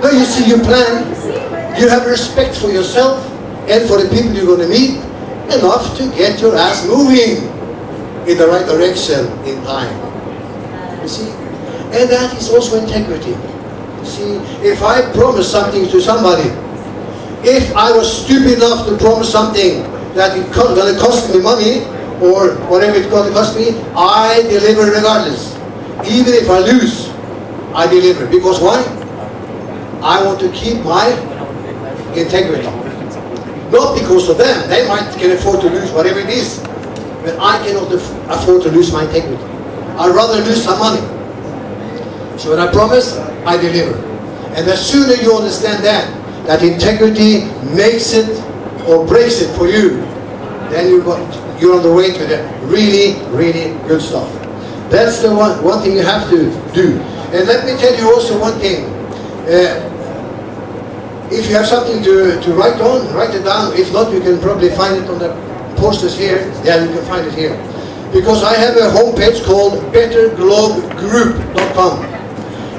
No, you see, you plan. You have respect for yourself and for the people you're going to meet, enough to get your ass moving in the right direction in time. You see? And that is also integrity. You see, if I promise something to somebody, if I was stupid enough to promise something that it's going to cost me money, or whatever it's going to cost me, I deliver regardless. Even if I lose, I deliver. Because why? I want to keep my integrity. Not because of them. They can afford to lose whatever it is. But I cannot afford to lose my integrity. I'd rather lose some money. So when I promise, I deliver. And the sooner you understand that integrity makes it or breaks it for you, then you're on the way to the really, really good stuff. That's the one thing you have to do. And let me tell you also one thing. If you have something to write on, write it down. If not, you can probably find it on the posters here. Yeah, you can find it here. Because I have a homepage called betterglobegroup.com.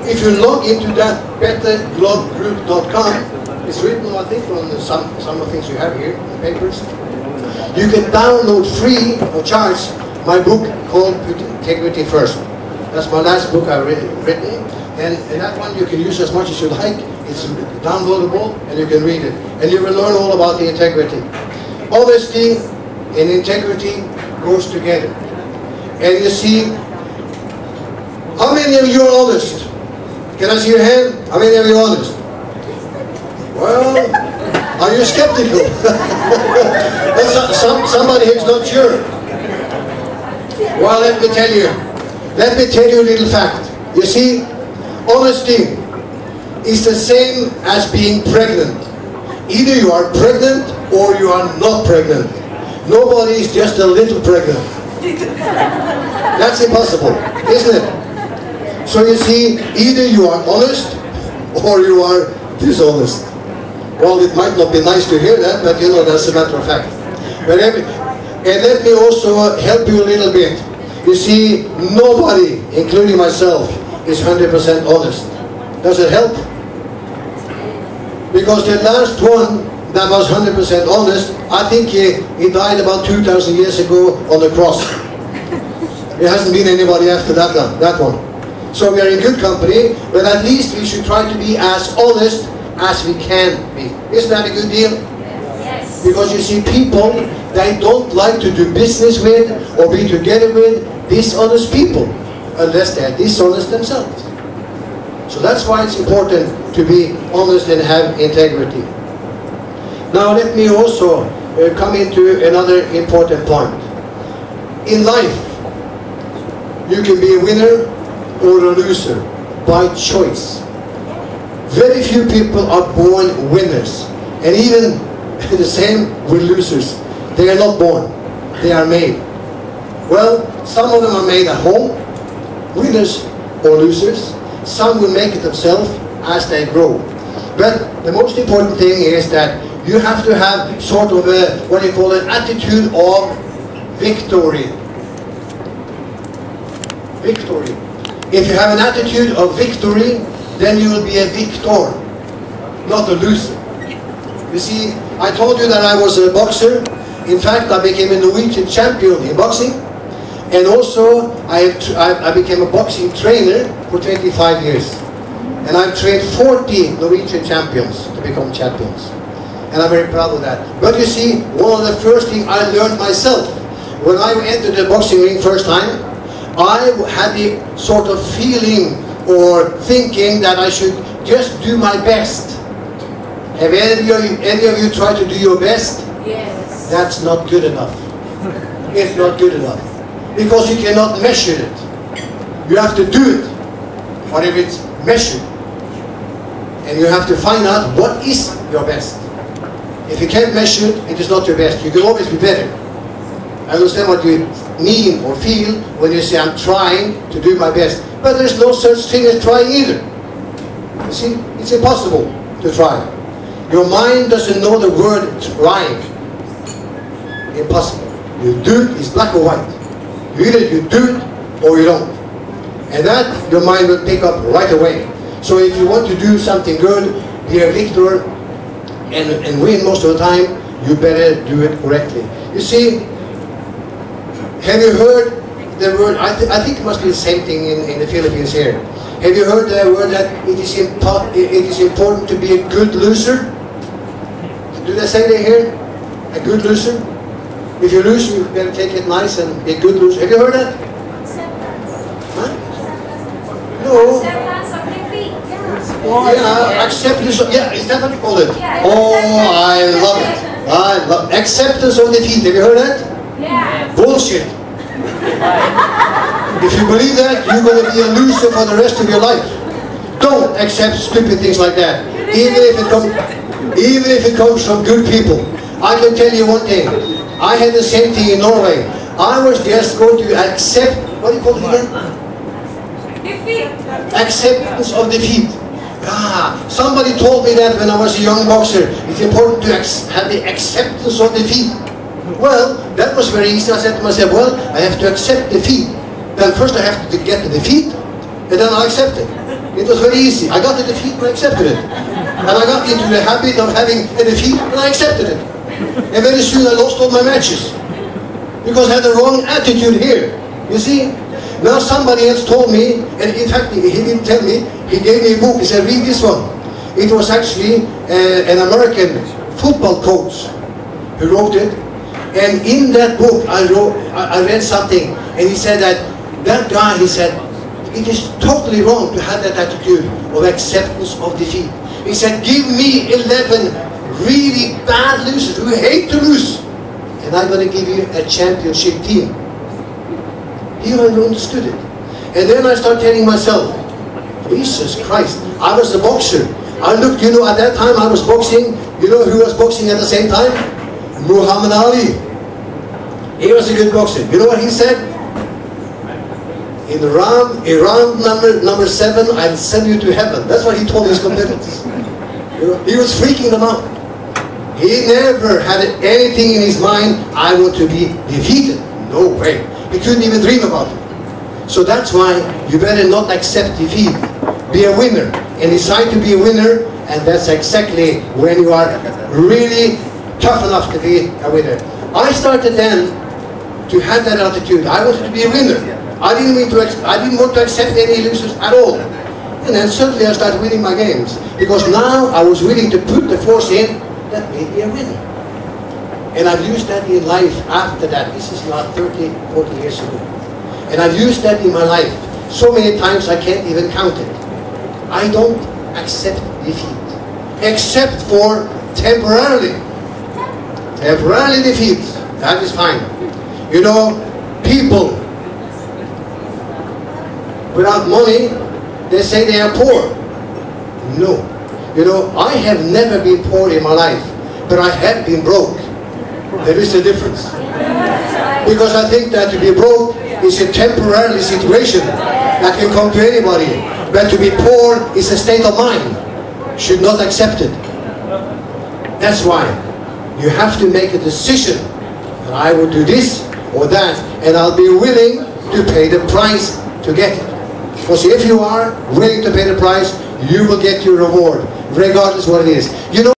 If you log into that betterglobegroup.com, it's written, I think, on some of the things you have here, the papers. You can download free of charge my book called Put Integrity First. That's my last book I've written. And that one you can use as much as you like. It's downloadable and you can read it. And you will learn all about the integrity. Honesty and integrity goes together. And you see, how many of you are honest? Can I see your hand? How many of you are honest? Well, are you skeptical? Somebody who's not sure. Well, let me tell you a little fact. You see, honesty is the same as being pregnant. Either you are pregnant or you are not pregnant. Nobody is just a little pregnant. That's impossible, isn't it? So you see, either you are honest or you are dishonest. Well, it might not be nice to hear that, but you know, that's a matter of fact. And let me also help you a little bit. You see, nobody, including myself, is 100% honest. Does it help? Because the last one that was 100% honest, I think he died about 2,000 years ago on the cross. There hasn't been anybody after that one. So we are in good company, but at least we should try to be as honest as we can be. Isn't that a good deal? Yes. Because you see, people, they don't like to do business with or be together with dishonest people unless they are dishonest themselves. So that's why it's important to be honest and have integrity. Now let me also come into another important point. In life, you can be a winner or a loser by choice. Very few people are born winners, and even the same with losers. They are not born, they are made. Well, some of them are made at home, winners or losers. Some will make it themselves as they grow. But the most important thing is that you have to have sort of a, what you call an attitude of victory. Victory. If you have an attitude of victory, then you will be a victor, not a loser. You see, I told you that I was a boxer. In fact, I became a Norwegian champion in boxing. And also, I became a boxing trainer for 25 years. And I've trained 40 Norwegian champions to become champions. And I'm very proud of that. But you see, one of the first things I learned myself, when I entered the boxing ring first time, I had the sort of feeling or thinking that I should just do my best. Have any of you tried to do your best? Yes. That's not good enough. It's not good enough. Because you cannot measure it. You have to do it. Whatever it's measured. And you have to find out what is your best. If you can't measure it, it is not your best. You can always be better. I understand what you mean or feel when you say, I'm trying to do my best. But there's no such thing as trying either. You see, it's impossible to try. Your mind doesn't know the word trying. Impossible. You do it, it's black or white. Either you do it or you don't. And that your mind will pick up right away. So if you want to do something good, be a victor, and win most of the time, you better do it correctly. You see, have you heard the word, I think it must be the same thing in the Philippines here. Have you heard the word that it is important to be a good loser? Do they say that here? A good loser? If you lose, you better take it nice and be a good loser. Have you heard that? Huh? No. Acceptance of defeat. Yeah, acceptance of, yeah, is that what you call it? Yeah. Oh, I love it. I love acceptance of defeat. Have you heard that? Yeah. Bullshit. If you believe that, you're going to be a loser for the rest of your life. Don't accept stupid things like that. Even if it comes from good people. I can tell you one thing. I had the same thing in Norway. I was just going to accept, what do you call it again? Defeat. Acceptance of defeat. Ah, somebody told me that when I was a young boxer. It's important to have the acceptance of defeat. Well, that was very easy. I said to myself, well, I have to accept defeat. Then first I have to get the defeat, and then I accept it. It was very easy. I got the defeat and I accepted it. And I got into the habit of having a defeat and I accepted it. And very soon I lost all my matches. Because I had the wrong attitude here. You see? Now somebody else told me, and in fact he didn't tell me, he gave me a book. He said, read this one. It was actually an American football coach who wrote it. And in that book I read something, and he said that guy, he said, it is totally wrong to have that attitude of acceptance of defeat. He said, give me 11 really bad losers who hate to lose, and I'm going to give you a championship team. He understood it. And then I started telling myself, Jesus Christ, I was a boxer. I looked, you know, at that time I was boxing. You know who was boxing at the same time? Muhammad Ali. He was a good boxer. You know what he said? In round number 7, I'll send you to heaven. That's what he told his competitors. You know, he was freaking them out. He never had anything in his mind, I want to be defeated. No way. He couldn't even dream about it. So that's why you better not accept defeat. Be a winner and decide to be a winner, and that's exactly when you are really tough enough to be a winner. I started then to have that attitude. I wanted to be a winner. I didn't want to accept any losers at all. And then suddenly I started winning my games, because now I was willing to put the force in that made me a winner. And I've used that in life after that. This is now 30, 40 years ago. And I've used that in my life so many times I can't even count it. I don't accept defeat, except for temporarily. Temporarily defeat, that is fine. You know, people without money, they say they are poor. No. You know, I have never been poor in my life, but I have been broke. There is a difference. Because I think that to be broke is a temporary situation that can come to anybody. But to be poor is a state of mind. Should not accept it. That's why you have to make a decision. And I will do this or that, and I'll be willing to pay the price to get it. Because if you are willing to pay the price, you will get your reward, regardless what it is. You know.